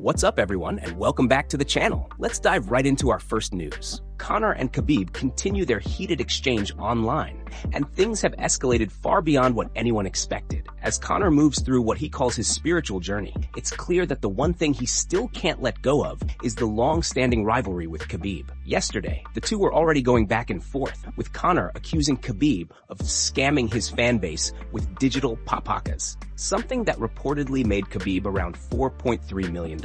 What's up, everyone, and welcome back to the channel. Let's dive right into our first news. Conor and Khabib continue their heated exchange online, and things have escalated far beyond what anyone expected. As Conor moves through what he calls his spiritual journey, it's clear that the one thing he still can't let go of is the long-standing rivalry with Khabib. Yesterday, the two were already going back and forth, with Conor accusing Khabib of scamming his fan base with digital papakas, something that reportedly made Khabib around $4.3 million.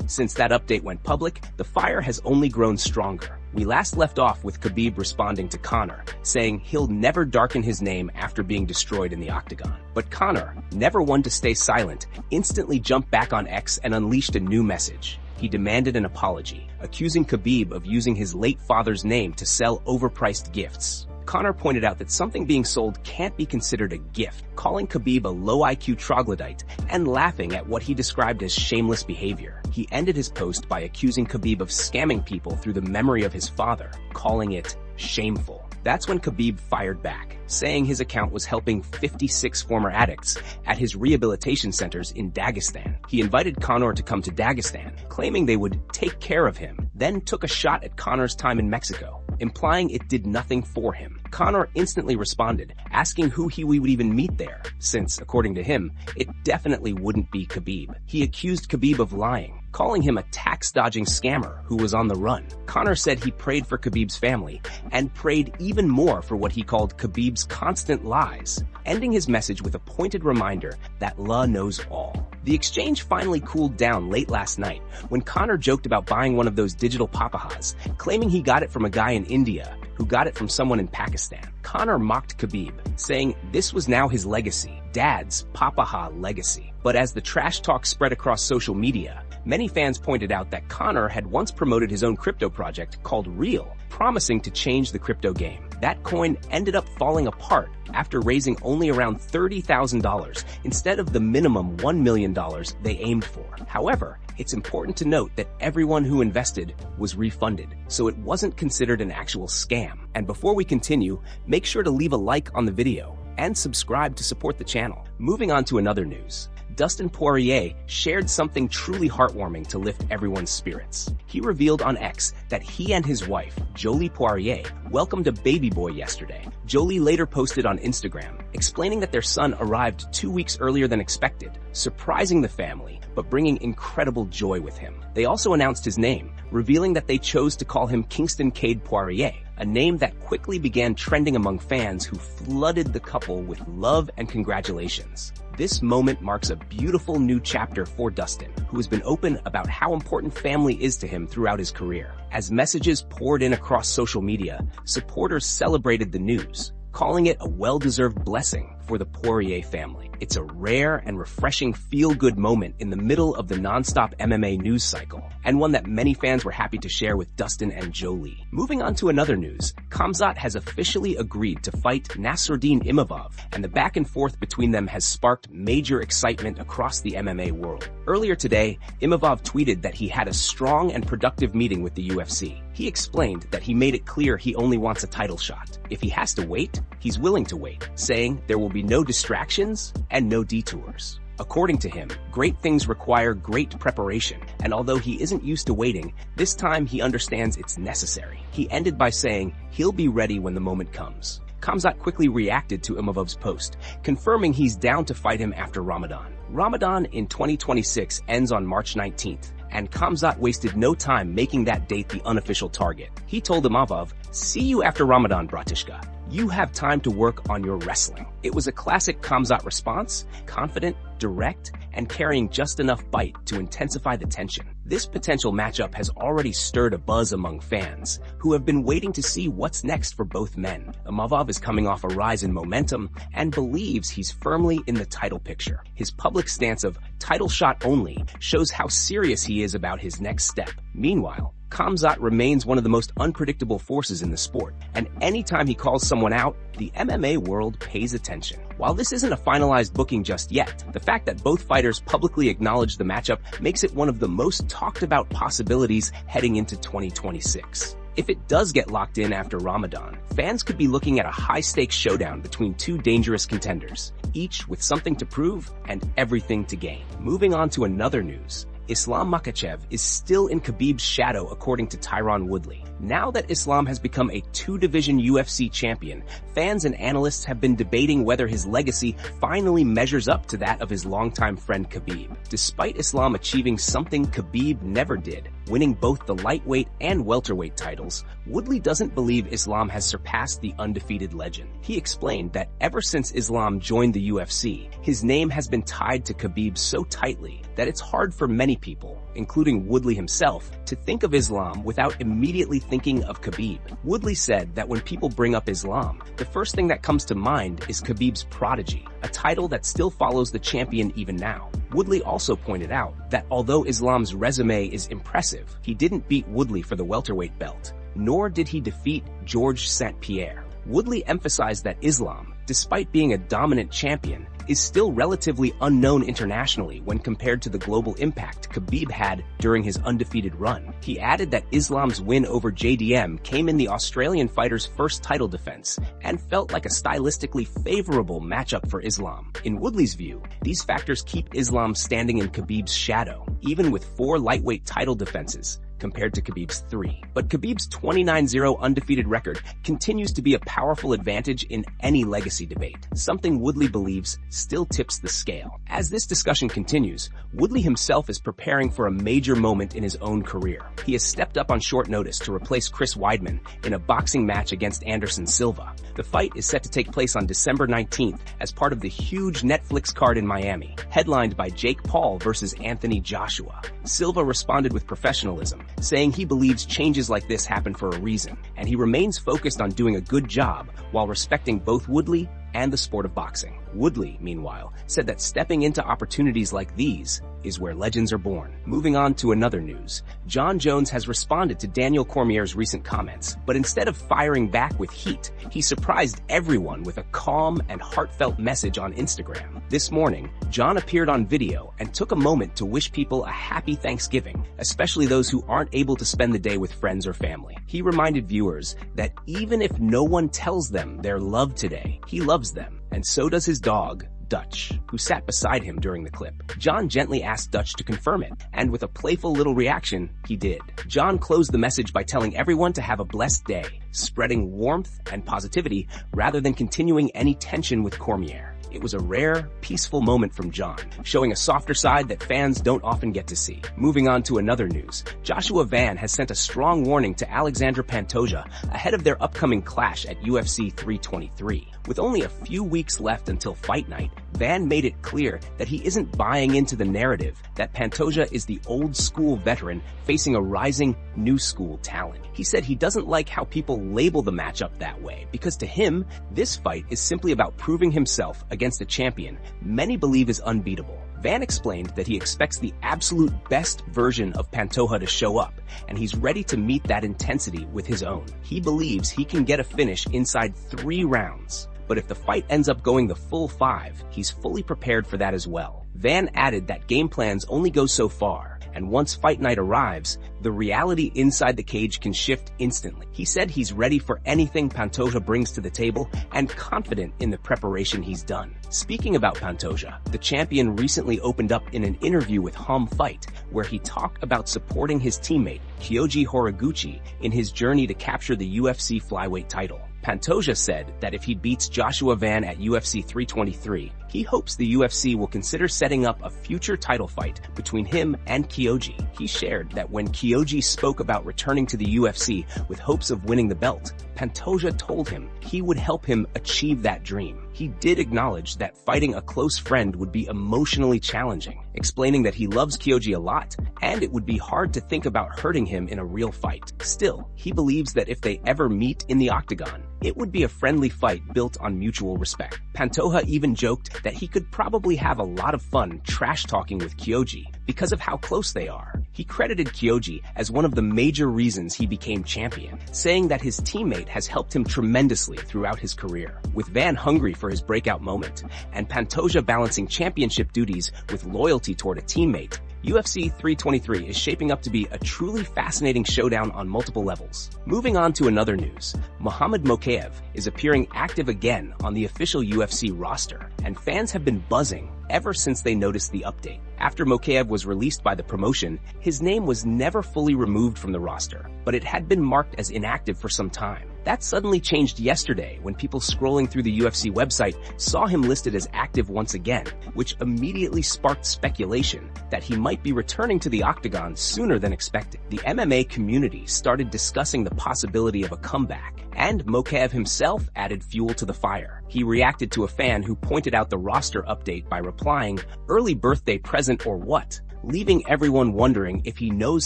Since that update went public, the fire has only grown stronger. We last left off with Khabib responding to Conor, saying he'll never darken his name after being destroyed in the octagon. But Conor, never one to stay silent, instantly jumped back on X and unleashed a new message. He demanded an apology, accusing Khabib of using his late father's name to sell overpriced gifts. Conor pointed out that something being sold can't be considered a gift, calling Khabib a low-IQ troglodyte and laughing at what he described as shameless behavior. He ended his post by accusing Khabib of scamming people through the memory of his father, calling it shameful. That's when Khabib fired back, saying his account was helping 56 former addicts at his rehabilitation centers in Dagestan. He invited Conor to come to Dagestan, claiming they would take care of him, then took a shot at Conor's time in Mexico, implying it did nothing for him. Conor instantly responded, asking who he would even meet there, since, according to him, it definitely wouldn't be Khabib. He accused Khabib of lying, calling him a tax-dodging scammer who was on the run. Conor said he prayed for Khabib's family and prayed even more for what he called Khabib's constant lies, ending his message with a pointed reminder that Allah knows all. The exchange finally cooled down late last night when Conor joked about buying one of those digital papahas, claiming he got it from a guy in India who got it from someone in Pakistan. Conor mocked Khabib, saying this was now his legacy, Dad's papaha legacy. But as the trash talk spread across social media, many fans pointed out that Conor had once promoted his own crypto project called Real, promising to change the crypto game. That coin ended up falling apart after raising only around $30,000 instead of the minimum $1 million they aimed for. However, it's important to note that everyone who invested was refunded, so it wasn't considered an actual scam. And before we continue, make sure to leave a like on the video and subscribe to support the channel. Moving on to another news. Dustin Poirier shared something truly heartwarming to lift everyone's spirits. He revealed on X that he and his wife, Jolie Poirier, welcomed a baby boy yesterday. Jolie later posted on Instagram, explaining that their son arrived 2 weeks earlier than expected, surprising the family, but bringing incredible joy with him. They also announced his name, revealing that they chose to call him Kingston Cade Poirier, a name that quickly began trending among fans who flooded the couple with love and congratulations. This moment marks a beautiful new chapter for Dustin, who has been open about how important family is to him throughout his career. As messages poured in across social media, supporters celebrated the news, calling it a well-deserved blessing for the Poirier family. It's a rare and refreshing feel-good moment in the middle of the non-stop MMA news cycle, and one that many fans were happy to share with Dustin and Jolie. Moving on to another news, Khamzat has officially agreed to fight Nassourdine Imavov, and the back and forth between them has sparked major excitement across the MMA world. Earlier today, Imavov tweeted that he had a strong and productive meeting with the UFC. He explained that he made it clear he only wants a title shot. If he has to wait, he's willing to wait, saying there will be no distractions and no detours. According to him, great things require great preparation, and although he isn't used to waiting, this time he understands it's necessary. He ended by saying he'll be ready when the moment comes. Khamzat quickly reacted to Imavov's post, confirming he's down to fight him after Ramadan. Ramadan in 2026 ends on March 19th, and Khamzat wasted no time making that date the unofficial target. He told Imavov, "See you after Ramadan, bratishka. You have time to work on your wrestling." It was a classic Khamzat response, confident, direct, and carrying just enough bite to intensify the tension. This potential matchup has already stirred a buzz among fans, who have been waiting to see what's next for both men. Imavov is coming off a rise in momentum and believes he's firmly in the title picture. His public stance of title shot only shows how serious he is about his next step. Meanwhile, Khamzat remains one of the most unpredictable forces in the sport, and anytime he calls someone out, the MMA world pays attention. While this isn't a finalized booking just yet, the fact that both fighters publicly acknowledge the matchup makes it one of the most talked about possibilities heading into 2026. If it does get locked in after Ramadan, fans could be looking at a high-stakes showdown between two dangerous contenders, each with something to prove and everything to gain. Moving on to another news, Islam Makhachev is still in Khabib's shadow according to Tyron Woodley. Now that Islam has become a two-division UFC champion, fans and analysts have been debating whether his legacy finally measures up to that of his longtime friend Khabib. Despite Islam achieving something Khabib never did, winning both the lightweight and welterweight titles, Woodley doesn't believe Islam has surpassed the undefeated legend. He explained that ever since Islam joined the UFC, his name has been tied to Khabib so tightly that it's hard for many people, including Woodley himself, to think of Islam without immediately thinking of Khabib. Woodley said that when people bring up Islam, the first thing that comes to mind is Khabib's prodigy, a title that still follows the champion even now. Woodley also pointed out that although Islam's resume is impressive, he didn't beat Woodley for the welterweight belt, nor did he defeat Georges St-Pierre. Woodley emphasized that Islam, despite being a dominant champion, is still relatively unknown internationally when compared to the global impact Khabib had during his undefeated run. He added that Islam's win over JDM came in the Australian fighter's first title defense and felt like a stylistically favorable matchup for Islam. In Woodley's view, these factors keep Islam standing in Khabib's shadow, even with 4 lightweight title defenses, compared to Khabib's 3. But Khabib's 29-0 undefeated record continues to be a powerful advantage in any legacy debate, something Woodley believes still tips the scale. As this discussion continues, Woodley himself is preparing for a major moment in his own career. He has stepped up on short notice to replace Chris Weidman in a boxing match against Anderson Silva. The fight is set to take place on December 19th as part of the huge Netflix card in Miami, headlined by Jake Paul versus Anthony Joshua. Silva responded with professionalism, saying he believes changes like this happen for a reason, and he remains focused on doing a good job while respecting both Woodley and the sport of boxing. Woodley, meanwhile, said that stepping into opportunities like these is where legends are born. Moving on to another news, Jon Jones has responded to Daniel Cormier's recent comments, but instead of firing back with heat, he surprised everyone with a calm and heartfelt message on Instagram. This morning, Jon appeared on video and took a moment to wish people a happy Thanksgiving, especially those who aren't able to spend the day with friends or family. He reminded viewers that even if no one tells them they're loved today, he loves them, and so does his dog, Dutch, who sat beside him during the clip. Jon gently asked Dutch to confirm it, and with a playful little reaction, he did. Jon closed the message by telling everyone to have a blessed day, spreading warmth and positivity rather than continuing any tension with Cormier. It was a rare, peaceful moment from Jon, showing a softer side that fans don't often get to see. Moving on to another news, Joshua Van has sent a strong warning to Alexandre Pantoja ahead of their upcoming clash at UFC 323. With only a few weeks left until fight night, Van made it clear that he isn't buying into the narrative that Pantoja is the old-school veteran facing a rising, new-school talent. He said he doesn't like how people label the matchup that way, because to him, this fight is simply about proving himself against a champion many believe is unbeatable. Van explained that he expects the absolute best version of Pantoja to show up, and he's ready to meet that intensity with his own. He believes he can get a finish inside 3 rounds. But if the fight ends up going the full 5, he's fully prepared for that as well. Van added that game plans only go so far, and once fight night arrives, the reality inside the cage can shift instantly. He said he's ready for anything Pantoja brings to the table and confident in the preparation he's done. Speaking about Pantoja, the champion recently opened up in an interview with Hum Fight, where he talked about supporting his teammate, Kyoji Horiguchi, in his journey to capture the UFC flyweight title. Pantoja said that if he beats Joshua Van at UFC 323, he hopes the UFC will consider setting up a future title fight between him and Kyoji. He shared that when Kyoji spoke about returning to the UFC with hopes of winning the belt, Pantoja told him he would help him achieve that dream. He did acknowledge that fighting a close friend would be emotionally challenging, explaining that he loves Kyoji a lot, and it would be hard to think about hurting him in a real fight. Still, he believes that if they ever meet in the octagon, it would be a friendly fight built on mutual respect. Pantoja even joked that he could probably have a lot of fun trash-talking with Kyoji because of how close they are. He credited Kyoji as one of the major reasons he became champion, saying that his teammate has helped him tremendously throughout his career. With Van hungry for his breakout moment, and Pantoja balancing championship duties with loyalty toward a teammate, UFC 323 is shaping up to be a truly fascinating showdown on multiple levels. Moving on to another news, Mokaev is appearing active again on the official UFC roster, and fans have been buzzing ever since they noticed the update. After Mokaev was released by the promotion, his name was never fully removed from the roster, but it had been marked as inactive for some time. That suddenly changed yesterday when people scrolling through the UFC website saw him listed as active once again, which immediately sparked speculation that he might be returning to the octagon sooner than expected. The MMA community started discussing the possibility of a comeback, and Mokaev himself added fuel to the fire. He reacted to a fan who pointed out the roster update by replying, "Early birthday present or what?" leaving everyone wondering if he knows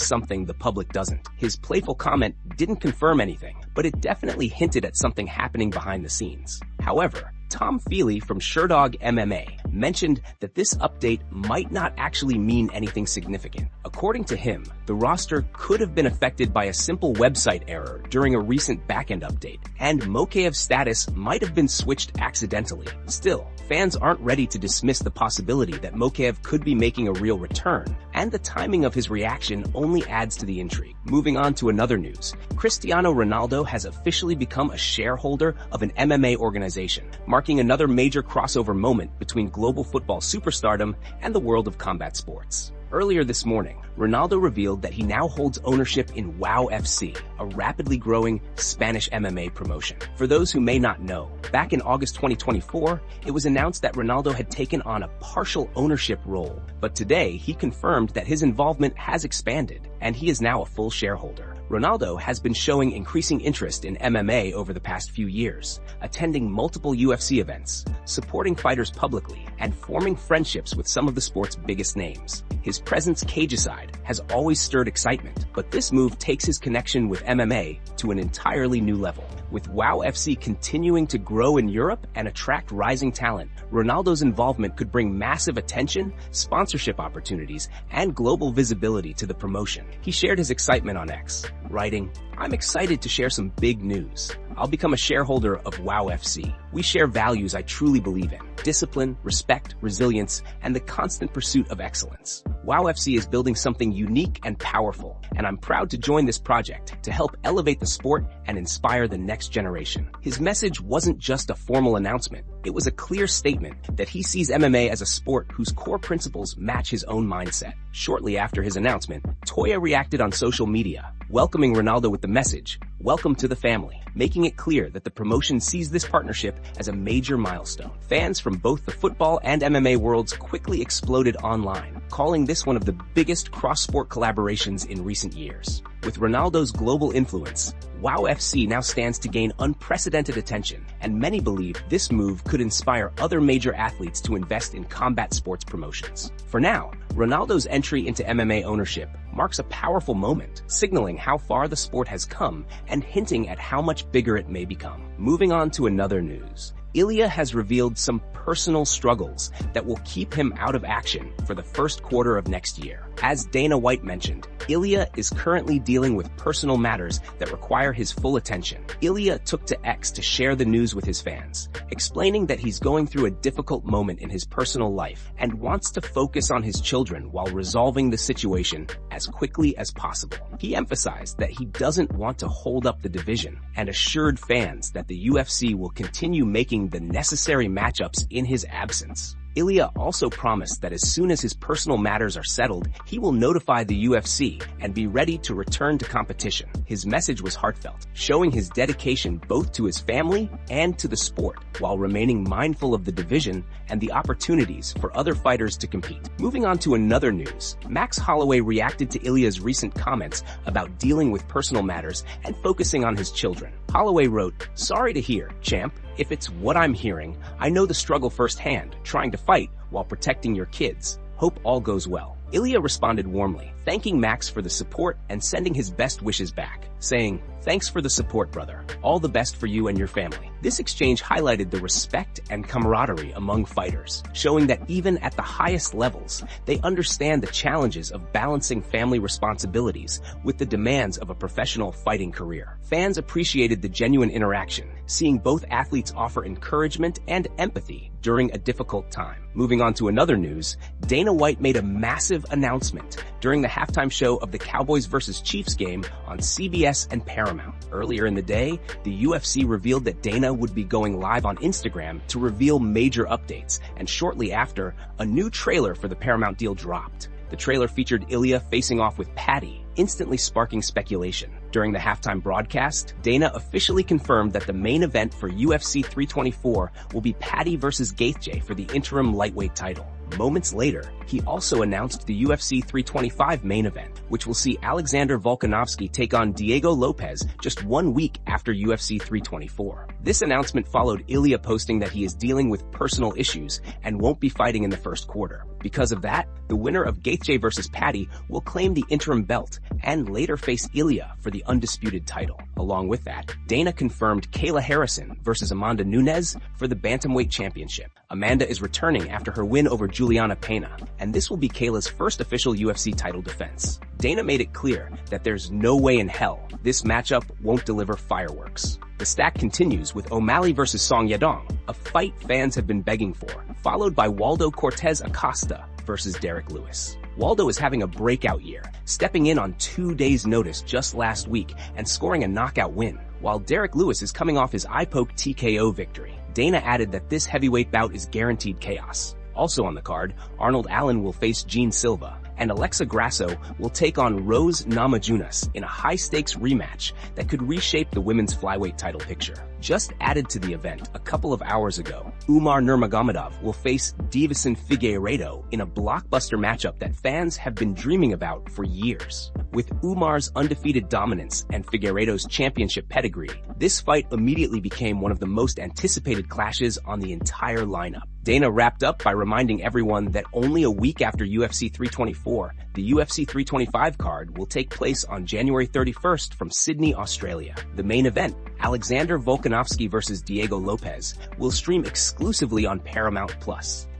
something the public doesn't. His playful comment didn't confirm anything, but it definitely hinted at something happening behind the scenes. However, Tom Feely from Sherdog MMA mentioned that this update might not actually mean anything significant. According to him, the roster could have been affected by a simple website error during a recent backend update, and Mokaev's status might have been switched accidentally. Still, fans aren't ready to dismiss the possibility that Mokaev could be making a real return, and the timing of his reaction only adds to the intrigue. Moving on to another news, Cristiano Ronaldo has officially become a shareholder of an MMA organization, marking another major crossover moment between global football superstardom and the world of combat sports. Earlier this morning, Ronaldo revealed that he now holds ownership in WOW FC, a rapidly growing Spanish MMA promotion. For those who may not know, back in August 2024, it was announced that Ronaldo had taken on a partial ownership role, but today he confirmed that his involvement has expanded, and he is now a full shareholder. Ronaldo has been showing increasing interest in MMA over the past few years, attending multiple UFC events, supporting fighters publicly, and forming friendships with some of the sport's biggest names. His presence cageaside has always stirred excitement, but this move takes his connection with MMA to an entirely new level. With WOW FC continuing to grow in Europe and attract rising talent, Ronaldo's involvement could bring massive attention, sponsorship opportunities, and global visibility to the promotion. He shared his excitement on X, writing, "I'm excited to share some big news. I'll become a shareholder of WOW FC. We share values I truly believe in: discipline, respect, resilience, and the constant pursuit of excellence. WOW FC is building something unique and powerful, and I'm proud to join this project to help elevate the sport and inspire the next generation." His message wasn't just a formal announcement. It was a clear statement that he sees MMA as a sport whose core principles match his own mindset. Shortly after his announcement, Toya reacted on social media, welcoming Ronaldo with the message, "Welcome to the family," making it clear that the promotion sees this partnership as a major milestone. Fans from both the football and MMA worlds quickly exploded online, calling this one of the biggest cross-sport collaborations in recent years. With Ronaldo's global influence, WOW FC now stands to gain unprecedented attention, and many believe this move could inspire other major athletes to invest in combat sports promotions. For now, Ronaldo's entry into MMA ownership marks a powerful moment, signaling how far the sport has come and hinting at how much bigger it may become. Moving on to another news, Ilia has revealed some personal struggles that will keep him out of action for the first quarter of next year. As Dana White mentioned, Ilia is currently dealing with personal matters that require his full attention. Ilia took to X to share the news with his fans, explaining that he's going through a difficult moment in his personal life and wants to focus on his children while resolving the situation as quickly as possible. He emphasized that he doesn't want to hold up the division and assured fans that the UFC will continue making the necessary matchups in his absence. Ilia also promised that as soon as his personal matters are settled, he will notify the UFC and be ready to return to competition. His message was heartfelt, showing his dedication both to his family and to the sport, while remaining mindful of the division and the opportunities for other fighters to compete. Moving on to another news, Max Holloway reacted to Ilia's recent comments about dealing with personal matters and focusing on his children. Holloway wrote, "Sorry to hear, champ. If it's what I'm hearing, I know the struggle firsthand, trying to fight while protecting your kids. Hope all goes well." Ilia responded warmly, thanking Max for the support and sending his best wishes back. saying, "Thanks for the support, brother. All the best for you and your family." This exchange highlighted the respect and camaraderie among fighters, showing that even at the highest levels, they understand the challenges of balancing family responsibilities with the demands of a professional fighting career. Fans appreciated the genuine interaction, seeing both athletes offer encouragement and empathy during a difficult time. Moving on to another news, Dana White made a massive announcement during the halftime show of the Cowboys vs. Chiefs game on CBS and Paramount. Earlier in the day, the UFC revealed that Dana would be going live on Instagram to reveal major updates, and shortly after, a new trailer for the Paramount deal dropped. The trailer featured Ilia facing off with Paddy, instantly sparking speculation. During the halftime broadcast, Dana officially confirmed that the main event for UFC 324 will be Paddy vs. Gaethje for the interim lightweight title. Moments later, he also announced the UFC 325 main event, which will see Alexander Volkanovski take on Diego Lopez just 1 week after UFC 324. This announcement followed Ilia posting that he is dealing with personal issues and won't be fighting in the first quarter. Because of that, the winner of Gaethje vs. Paddy will claim the interim belt and later face Ilia for the undisputed title. Along with that, Dana confirmed Kayla Harrison vs. Amanda Nunes for the Bantamweight Championship. Amanda is returning after her win over Juliana Pena, and this will be Kayla's first official UFC title defense. Dana made it clear that there's no way in hell this matchup won't deliver fireworks. The stack continues with O'Malley vs. Song Yadong, a fight fans have been begging for, followed by Waldo Cortez Acosta vs. Derek Lewis. Waldo is having a breakout year, stepping in on 2 days' notice just last week and scoring a knockout win, while Derek Lewis is coming off his eye-poke TKO victory. Dana added that this heavyweight bout is guaranteed chaos. Also on the card, Arnold Allen will face Gene Silva, and Alexa Grasso will take on Rose Namajunas in a high-stakes rematch that could reshape the women's flyweight title picture. Just added to the event a couple of hours ago, Umar Nurmagomedov will face Davison Figueiredo in a blockbuster matchup that fans have been dreaming about for years. With Umar's undefeated dominance and Figueiredo's championship pedigree, this fight immediately became one of the most anticipated clashes on the entire lineup. Dana wrapped up by reminding everyone that only a week after UFC 324, the UFC 325 card will take place on January 31st from Sydney, Australia. The main event, Alexander Volkanovski vs. Diego Lopez, will stream exclusively on Paramount+.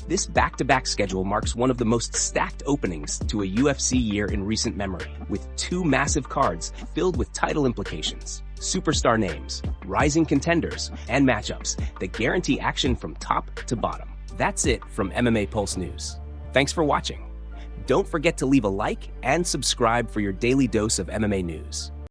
This back-to-back schedule marks one of the most stacked openings to a UFC year in recent memory, with 2 massive cards filled with title implications, superstar names, rising contenders, and matchups that guarantee action from top to bottom. That's it from MMA Pulse News. Thanks for watching. Don't forget to leave a like and subscribe for your daily dose of MMA news.